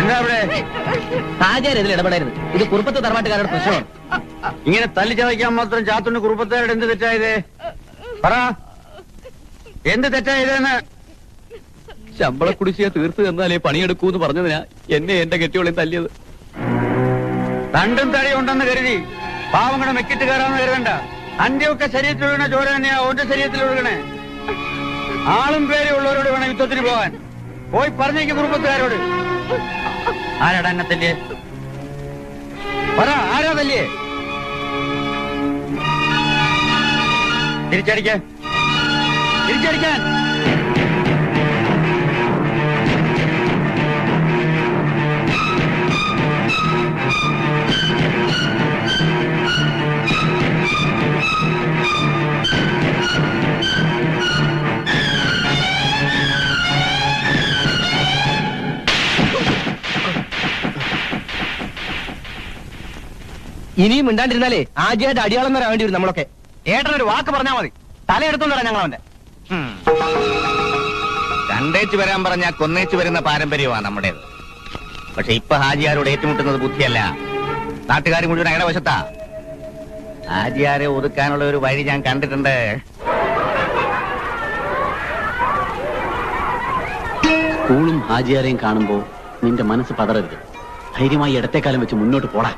എന്താ അവിടെ? ഹാജിയാർ ഇതിൽ ഇടപെടരുത്. ഇത് കുറുപ്പത്ത് തറവാട്ടുകാരുടെ പ്രശ്നമാണ്. ഇങ്ങനെ തല്ലി ചതയ്ക്കാൻ മാത്രം ചാത്തുണ്ട് കുറുപ്പത്തുകാരുടെ എന്ത് തെറ്റായത്? പറ, എന്ത് തെറ്റായതെന്ന്. ശമ്പള കുടിശ്ശിക തീർത്ത് തന്നാലേ പണിയെടുക്കൂന്ന് പറഞ്ഞതിനാ എന്നെ എന്റെ കെട്ടിയോളെ തല്ലിയത്. തണ്ടും തടിയും ഉണ്ടെന്ന് കരുതി പാവങ്ങളെ മെക്കിട്ട് കയറാന്ന് കരുതണ്ട. അന്റെയൊക്കെ ശരീരത്തിൽ ഒഴുകണ ചോര തന്നെയാ ഓന്റെ ശരീരത്തിൽ ഒഴുകണേ. ആളും പേരും ഉള്ളവരോട് വേണം യുദ്ധത്തിന് പോവാൻ. പോയി പറഞ്ഞേക്ക് കുറുപ്പത്തുകാരോട്. ആരാടാ എന്നെ തല്ലിയേ? പറ, ആരാ തല്ലിയേ? തിരിച്ചടിക്കാൻ. ഇനിയും മിണ്ടാണ്ടിരുന്നാലേ ആദ്യമായിട്ട് അടിയാളം വരാൻ വേണ്ടി വരും നമ്മളൊക്കെ. ഏട്ടനൊരു വാക്ക് പറഞ്ഞാൽ മതി, തലയെടുത്തോണ്ടാ ഞങ്ങൾ അവന്റെ. രണ്ടേച്ച് വരാൻ പറഞ്ഞാൽ കൊന്നേച്ച് വരുന്ന പാരമ്പര്യമാണ് നമ്മുടേത്. പക്ഷെ ഇപ്പൊ ഹാജിയാരോട് ഏറ്റുമുട്ടുന്നത് ബുദ്ധിയല്ല, നാട്ടുകാർ മുഴുവൻ അയാളുടെ വശത്താ. ഹാജിയാരെ ഒതുക്കാനുള്ള ഒരു വഴി ഞാൻ കണ്ടിട്ടുണ്ട്. സ്കൂളും ഹാജിയാരെയും കാണുമ്പോ നിന്റെ മനസ്സ് പതറരുത്. ധൈര്യമായി ഇടത്തേക്കാലം വെച്ച് മുന്നോട്ട് പോടാ.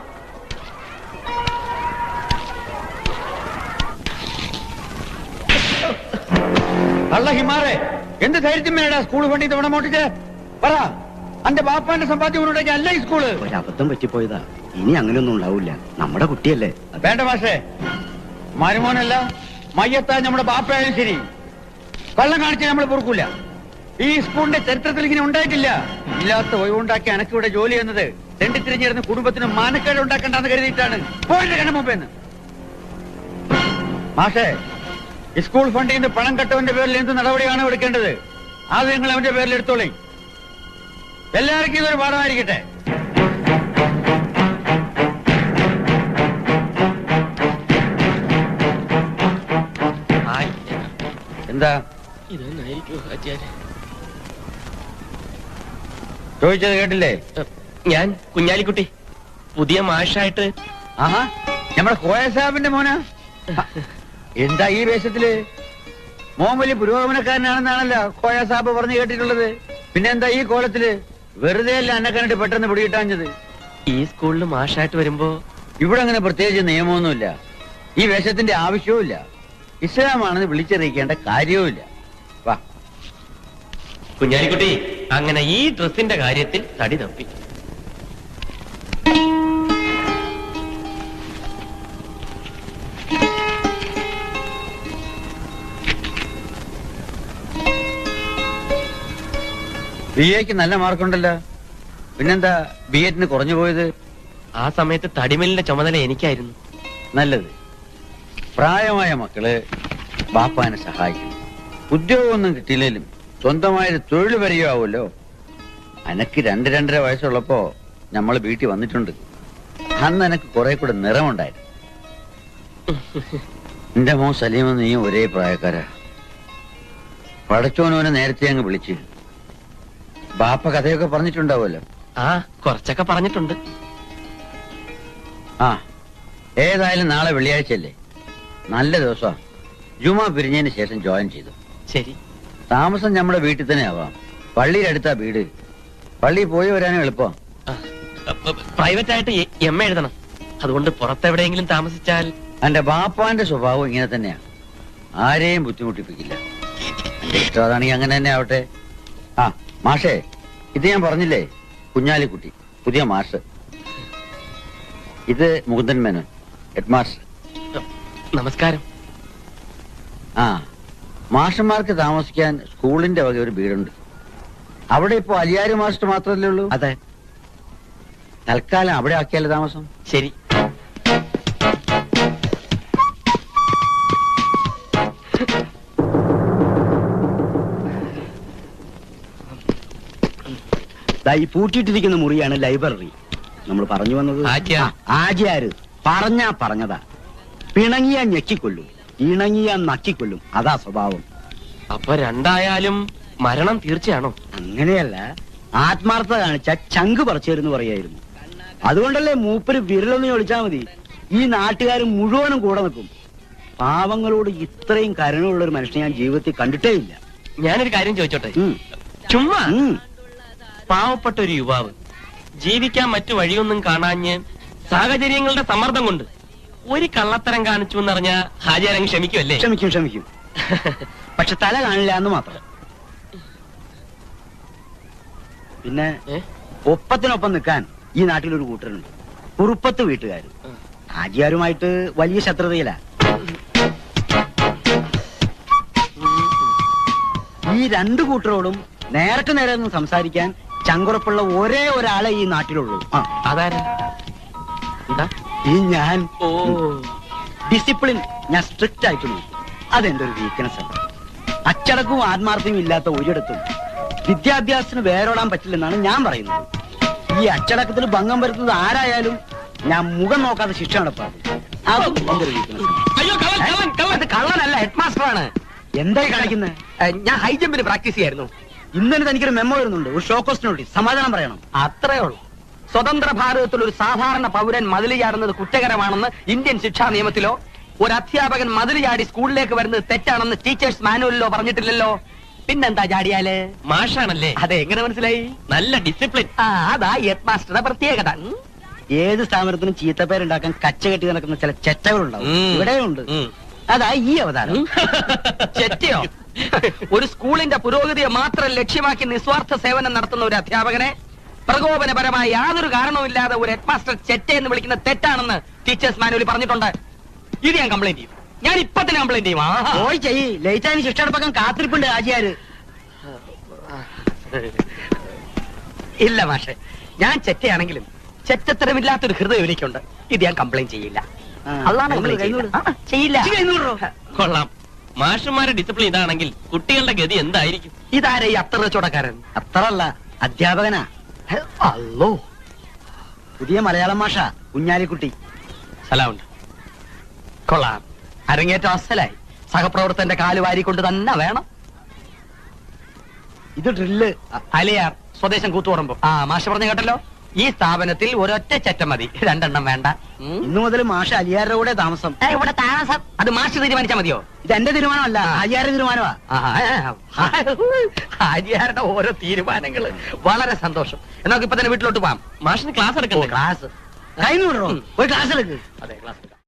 അല്ല ഹിമാറെ, എന്ത് ധൈര്യത്തിന്മേടാ സ്കൂൾ ഫണ്ട് തവണ മോട്ടിച്ച്? പറ, അന്റെ ബാപ്പാന്റെ സമ്പാദ്യം കൊണ്ടുണ്ടെങ്കിൽ അല്ല ഈ സ്കൂള്. ഒരബദ്ധം പറ്റിപ്പോയതാ, ഇനി അങ്ങനെയൊന്നും ഉണ്ടാവില്ല. നമ്മുടെ കുട്ടിയല്ലേ. വേണ്ട മാഷേ, മരുമോനല്ല മയ്യത്താ നമ്മുടെ ബാപ്പയായാലും ശരി, കള്ളം കാണിച്ച് നമ്മൾ പൊറുക്കൂല. ഈ സ്കൂളിന്റെ ചരിത്രത്തിൽ ഇങ്ങനെ ഉണ്ടായിട്ടില്ല. ഇല്ലാത്ത ഒഴിവുണ്ടാക്കി അനക്കിവിടെ ജോലി ചെയ്യുന്നത് തെണ്ടിത്തിരിഞ്ഞിരുന്ന കുടുംബത്തിന് മാനക്കേട് ഉണ്ടാക്കണ്ടെന്ന് കരുതിയിട്ടാണ്. പോയിട്ട് കണ്ട മുമ്പേന്ന് മാഷേ, സ്കൂൾ ഫണ്ടിൽ നിന്ന് പണം കെട്ടവന്റെ പേരിൽ എന്ത് നടപടിയാണ് എടുക്കേണ്ടത്? അത് നിങ്ങൾ അവന്റെ പേരിൽ എടുത്തോളി. എല്ലാവർക്കും ഇതൊരു പാഠമായിരിക്കട്ടെ. എന്താ ചോദിച്ചത് കേട്ടില്ലേ? ഞാൻ കുഞ്ഞാലിക്കുട്ടി, പുതിയ മാഷായിട്ട്. ആഹാ, നമ്മുടെ കോയ സാഹിബിന്റെ മോനാ? എന്താ ഈ വേഷത്തില്? മോൻ വലിയ പുരോഗമനക്കാരനാണെന്നാണല്ലോ കോയ സാബ് പറഞ്ഞു കേട്ടിട്ടുള്ളത്. പിന്നെ എന്താ ഈ കോലത്തില്? വെറുതെ അല്ല എന്നെ കണ്ടിട്ട് പെട്ടെന്ന് പിടികിട്ടാഞ്ഞത്. ഈ സ്കൂളിൽ മാഷായിട്ട് വരുമ്പോ ഇവിടെ അങ്ങനെ പ്രത്യേകിച്ച് നിയമമൊന്നുമില്ല. ഈ വേഷത്തിന്റെ ആവശ്യവുമില്ല. ഇസ്ലാമാണെന്ന് വിളിച്ചറിയിക്കേണ്ട കാര്യവുമില്ല. വാ കുഞ്ഞാലിക്കുട്ടി, അങ്ങനെ ഈ ഡ്രസ്സിന്റെ കാര്യത്തിൽ തടി തപ്പി. BA-ക്ക് നല്ല മാർക്കുണ്ടല്ലോ, പിന്നെന്താ BEdന് കുറഞ്ഞു പോയത്? ആ സമയത്ത് തടിമലിന്റെ ചുമതല എനിക്കായിരുന്നു. നല്ലത്. പ്രായമായ മക്കള് ബാപ്പാനെ സഹായിക്കണം. ഉദ്യോഗമൊന്നും കിട്ടിയില്ലേലും സ്വന്തമായൊരു തൊഴിൽ പരിചയമാവുമല്ലോ. അനക്ക് 2-2.5 വയസ്സുള്ളപ്പോ നമ്മൾ വീട്ടിൽ വന്നിട്ടുണ്ട്. അന്ന് എനക്ക് കുറെ കൂടെ നിറമുണ്ടായിരുന്നു. എന്റെ മോൻ സലീമും നീയും ഒരേ പ്രായക്കാരാ. പടച്ചോനോനെ നേരത്തെ അങ്ങ് വിളിച്ച് ബാപ്പ കഥയൊക്കെ പറഞ്ഞിട്ടുണ്ടാവുമല്ലോ. ആ, കുറച്ചൊക്കെ പറഞ്ഞിട്ടുണ്ട്. ആ, ഏതായാലും നാളെ വെള്ളിയാഴ്ചയല്ലേ, നല്ല ദിവസമാ. ജുമാ പിരിഞ്ഞതിന് ശേഷം ജോയിൻ ചെയ്തു. ശരി. താമസം നമ്മുടെ വീട്ടിൽ തന്നെ ആവാം. പള്ളിയുടെ അടുത്താ വീട്. പള്ളി പോയി വരാനും എളുപ്പം. പ്രൈവറ്റ് ആയിട്ട് MA എഴുതണം. അതുകൊണ്ട് പുറത്തെവിടെയെങ്കിലും താമസിച്ചാൽ. എന്റെ ബാപ്പാന്റെ സ്വഭാവം ഇങ്ങനെ തന്നെയാ, ആരെയും ബുദ്ധിമുട്ടിപ്പിക്കില്ല. എന്റെ ഇഷ്ടം അതാണെങ്കിൽ അങ്ങനെ തന്നെ ആവട്ടെ. ആ മാഷേ, ഇത് ഞാൻ പറഞ്ഞില്ലേ, കുഞ്ഞാലിക്കുട്ടി, പുതിയ മാഷ്. ഇത് മുകുന്ദൻ മേനോൻ, ഹെഡ് മാസ്റ്റർ. നമസ്കാരം. ആ, മാഷന്മാർക്ക് താമസിക്കാൻ സ്കൂളിന്റെ വക ഒരു വീടുണ്ട്. അവിടെ ഇപ്പോ അലിയാരി മാസ്റ്റർ മാത്രമല്ലേ ഉള്ളൂ? അതെ. തൽക്കാലം അവിടെ ആക്കിയാലേ താമസം. ശരി. ഈ പൂട്ടിയിട്ടിരിക്കുന്ന മുറിയാണ് ലൈബ്രറി. നമ്മൾ പറഞ്ഞു വന്നത് ആചാര് പറഞ്ഞതാ. പിണങ്ങിയാ ഞെക്കിക്കൊല്ലും, ഇണങ്ങിയാ നക്കിക്കൊല്ലും. അതാ സ്വഭാവം. അപ്പൊ രണ്ടായാലും മരണം തീർച്ചയാണോ? അങ്ങനെയല്ല, ആത്മാർത്ഥത കാണിച്ച ചങ്ക് പറിച്ചു തരുന്നു പറയായിരുന്നു. അതുകൊണ്ടല്ലേ മൂപ്പര് വിരലൊന്ന് ചോദിച്ചാ മതി ഈ നാട്ടുകാർ മുഴുവനും കൂടെ നിൽക്കും. പാവങ്ങളോട് ഇത്രയും കരുണയുള്ള ഒരു മനുഷ്യനെ ഞാൻ ജീവിതത്തിൽ കണ്ടിട്ടേ ഇല്ല. ഞാനൊരു കാര്യം ചോദിച്ചോട്ടെ? ഉം. ചുമ്മാ ഉം. പാവപ്പെട്ട ഒരു യുവാവ് ജീവിക്കാൻ മറ്റു വഴിയൊന്നും കാണാഞ്ഞ് സാഹചര്യങ്ങളുടെ സമ്മർദ്ദം കൊണ്ട് ഒരു കള്ളത്തരം കാണിച്ചു എന്നറിഞ്ഞ ഹാജിയാരങ്ങ് ക്ഷമിക്കുമല്ലേ? ക്ഷമിക്കും. പക്ഷെ തല കാണില്ല എന്ന് മാത്രം. പിന്നെ ഒപ്പത്തിനൊപ്പം നിൽക്കാൻ ഈ നാട്ടിലൊരു കൂട്ടരുണ്ട്, കുറുപ്പത്ത് വീട്ടുകാർ. ഹാജിയാരുമായിട്ട് വലിയ ശത്രുതയില്ല. ഈ രണ്ടു കൂട്ടരോടും നേരത്തെ നേരെ നിന്ന് സംസാരിക്കാൻ ചങ്കുറപ്പുള്ള ഒരേ ഒരാളെ ഈ നാട്ടിലുള്ളൂ. അതാരാ? എന്താ? ഈ ഞാൻ. ഓ, ഡിസിപ്ലിൻ ഞാൻ സ്ട്രിക്റ്റ് ആയിട്ട് നോക്കും. അതെന്റെ ഒരു വീക്ക്നെസ് ആണ്. അച്ചടക്കവും ആത്മാർത്ഥവും ഇല്ലാത്ത ഒരിടത്തും വിദ്യാഭ്യാസത്തിന് വേരോടാൻ പറ്റില്ലെന്നാണ് ഞാൻ പറയുന്നത്. ഈ അച്ചടക്കത്തിൽ ഭംഗം വരുത്തുന്നത് ആരായാലും ഞാൻ മുഖം നോക്കാതെ ശിക്ഷ നടപ്പാക്കും. അതും എന്റെ ഒരു വീക്ക്നെസ് ആണ്. അയ്യോ, കള്ളൻ, കള്ളൻ, കള്ളൻ. അത് കള്ളനല്ല, ഹെഡ് മാസ്റ്റർ ആണ്. എന്തായി കാണിക്കുന്നത്? ഞാൻ ഹൈ ജമ്പിന് പ്രാക്ടീസ് ചെയ്യായിരുന്നു. ഇന്നലെ തനിക്കൊരു മെമ്മോ വരുന്നുണ്ട്, ഒരു ഷോക്കോസ് നോട്ടീസ്. സമാധാനം പറയണം. അത്രേ ഉള്ളൂ. സ്വതന്ത്ര ഭാരതത്തിൽ ഒരു സാധാരണ പൗരൻ മതിൽ ചാടുന്നത് കുറ്റകരമാണെന്ന് ഇന്ത്യൻ ശിക്ഷാ നിയമത്തിലോ ഒരു അധ്യാപകൻ മതിൽ ചാടി സ്കൂളിലേക്ക് വരുന്നത് തെറ്റാണെന്ന് ടീച്ചേഴ്സ് മാനുവലിലോ പറഞ്ഞിട്ടില്ലല്ലോ. പിന്നെന്താ ചാടിയാല്? മാഷാണല്ലേ? അതെ, എങ്ങനെ മനസ്സിലായി? നല്ല ഡിസിപ്ലിൻ. അതാ ഹെഡ് മാസ്റ്ററുടെ പ്രത്യേകത. ഏത് സ്ഥാപനത്തിനും ചീത്തപ്പേരുണ്ടാക്കാൻ കച്ച കെട്ടി നടക്കുന്ന ചില ചെറ്റകളുണ്ടാവും. ഇവിടെയുണ്ട്. അതാ ഈ അവതാരം. ചെറ്റയോ? ഒരു സ്കൂളിന്റെ പുരോഗതിയെ മാത്രം ലക്ഷ്യമാക്കി നിസ്വാർത്ഥ സേവനം നടത്തുന്ന ഒരു അധ്യാപകനെ പ്രകോപനപരമായ യാതൊരു കാരണവുമില്ലാതെ ഒരു ഹെഡ് മാസ്റ്റർ ചെറ്റ എന്ന് വിളിക്കുന്ന തെറ്റാണെന്ന് ടീച്ചേഴ്സ് മാനുവൽ പറഞ്ഞിട്ടുണ്ട്. ഇത് ഞാൻ കംപ്ലൈന്റ് ചെയ്യും. ഞാൻ ഇപ്പൊ തന്നെ കംപ്ലൈന്റ് ചെയ്യും. പോയി ചെയ്യ്. ലയിച്ചാന് ശിക്ഷ നടപ്പാക്കാൻ കാത്തിരിപ്പുണ്ട് ഹാജിയാര്. ഇല്ല മാഷെ, ഞാൻ ചെറ്റയാണെങ്കിലും ചെറ്റത്തരമില്ലാത്തൊരു ഹൃദയം എനിക്കുണ്ട്. ഇത് ഞാൻ കംപ്ലൈന്റ് ചെയ്യില്ല. അതാണ് ചെയ്യില്ല. കൊള്ളാം. മാഷുമാരുടെ ഡിസിപ്ലിൻ ഇതാണെങ്കിൽ കുട്ടികളുടെ ഗതി എന്തായിരിക്കും? ഇതാരെ ഈ അത്ര ചോടക്കാരൻ? അത്രല്ല, അധ്യാപകനാ. അല്ലോ, പുതിയ മലയാളം മാഷ കുഞ്ഞാലിക്കുട്ടി. സലാമുണ്ട്. കൊള്ളാം. അരങ്ങേറ്റം അസലായി. സഹപ്രവർത്തകന്റെ കാല് വാരിക്കൊണ്ട് തന്നെ വേണം. ഇത് ഡ്രില്ല്. അലിയാർ സ്വദേശം കൂത്തുപറമ്പ്. മാഷ പറഞ്ഞ കേട്ടല്ലോ. ഈ സ്ഥാപനത്തിൽ ഒരൊറ്റ ചെറ്റ മതി, രണ്ടെണ്ണം വേണ്ട. ഇന്നു മുതൽ മാഷ അലിയാരുടെ കൂടെ താമസം. ഇവിടെ താമസം അത് മാഷ് തീരുമാനിച്ചാ മതിയോ? ഇത് എന്റെ തീരുമാനമല്ല, ഹാജിയാരുടെ തീരുമാനമാ. ഹാജിയാരുടെ ഓരോ തീരുമാനങ്ങള്. വളരെ സന്തോഷം. എന്നാ ഇപ്പൊ തന്നെ വീട്ടിലോട്ട് പോവാം. മാഷിന് ക്ലാസ് എടുക്കണ്ടേ? ക്ലാസ് കൈ വിടറോ? പോയി ക്ലാസ് എടുക്ക്. അതെ, ക്ലാസ്.